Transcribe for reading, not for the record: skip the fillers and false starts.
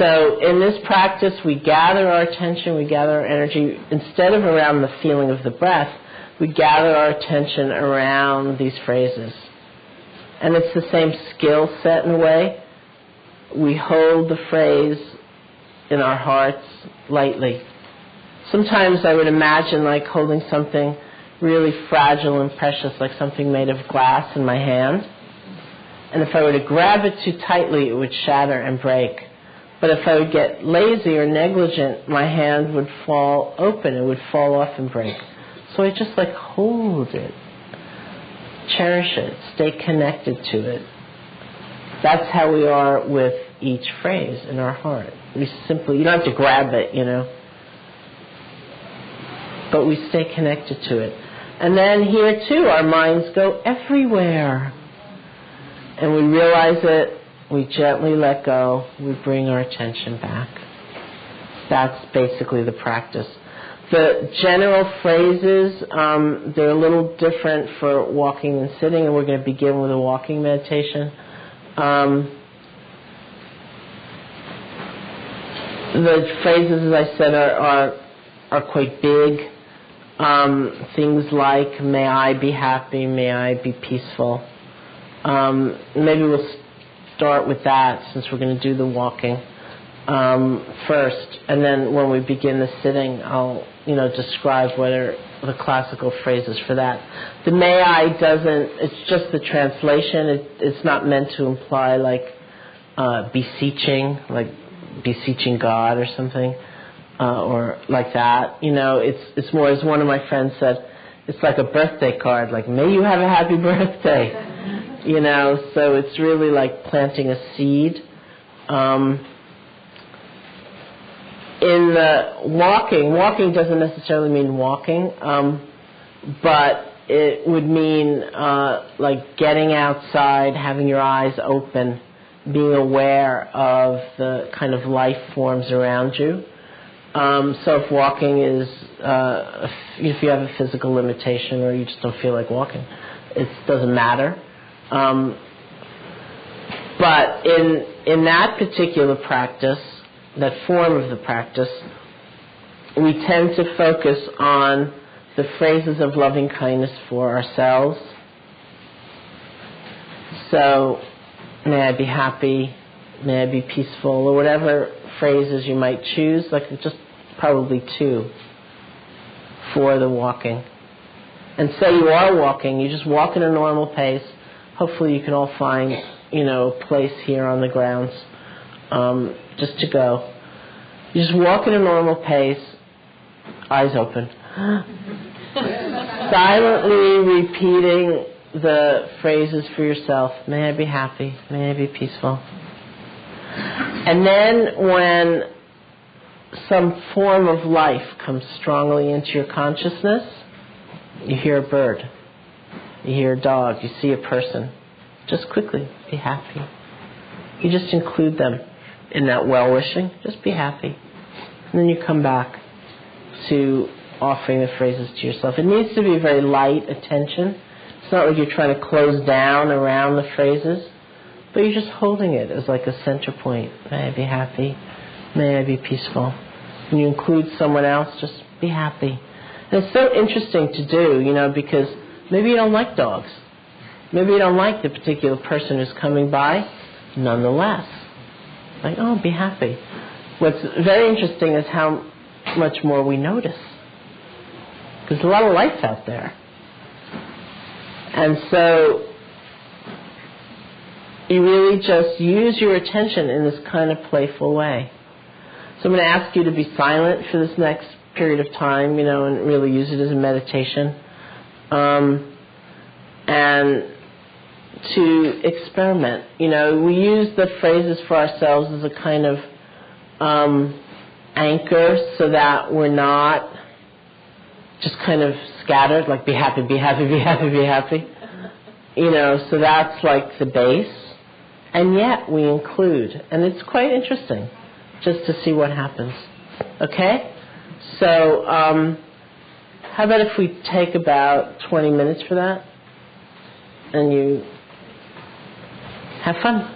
So in this practice, we gather our attention, we gather our energy. Instead of around the feeling of the breath, we gather our attention around these phrases. And it's the same skill set in a way. We hold the phrase in our hearts lightly. Sometimes I would imagine like holding something really fragile and precious, like something made of glass in my hand. And if I were to grab it too tightly, it would shatter and break. But if I would get lazy or negligent, my hand would fall open. It would fall off and break. So I just like hold it, cherish it, stay connected to it. That's how we are with each phrase in our heart. We simply, you don't have to grab it, but we stay connected to it. And then here too, our minds go everywhere. And we realize it, we gently let go, we bring our attention back. That's basically the practice. The general phrases, they're a little different for walking and sitting, and we're going to begin with a walking meditation. The phrases, as I said, are quite big. Things like, may I be happy, may I be peaceful. Maybe we'll start with that since we're going to do the walking first. And then when we begin the sitting, I'll describe what are the classical phrases for that. The may I it's just the translation. It's not meant to imply like beseeching God or something. Or like that, it's more, as one of my friends said, it's like a birthday card, like, may you have a happy birthday, so it's really like planting a seed. In the walking doesn't necessarily mean walking, but it would mean like getting outside, having your eyes open, being aware of the kind of life forms around you. So if walking is, if you have a physical limitation or you just don't feel like walking, it doesn't matter. But in that particular practice, that form of the practice, we tend to focus on the phrases of loving kindness for ourselves. So, may I be happy, may I be peaceful, or whatever phrases you might choose, like just probably 2 for the walking. And say you are walking, you just walk in a normal pace. Hopefully you can all find, a place here on the grounds just to go. You just walk in a normal pace, eyes open. Silently repeating the phrases for yourself. May I be happy, may I be peaceful. And then when some form of life comes strongly into your consciousness, you hear a bird, you hear a dog, you see a person, just quickly be happy. You just include them in that well-wishing, just be happy. And then you come back to offering the phrases to yourself. It needs to be very light attention. It's not like you're trying to close down around the phrases, but you're just holding it as like a center point. May I be happy, may I be peaceful. When you include someone else, just be happy. And it's so interesting to do, because maybe you don't like dogs. Maybe you don't like the particular person who's coming by. Nonetheless, like, oh, be happy. What's very interesting is how much more we notice. There's a lot of life out there. And so you really just use your attention in this kind of playful way. So I'm going to ask you to be silent for this next period of time, and really use it as a meditation. And to experiment. We use the phrases for ourselves as a kind of anchor so that we're not just kind of scattered, like be happy, be happy, be happy, be happy. So that's like the base. And yet we include. And it's quite interesting just to see what happens. Okay? So how about if we take about 20 minutes for that? And you have fun.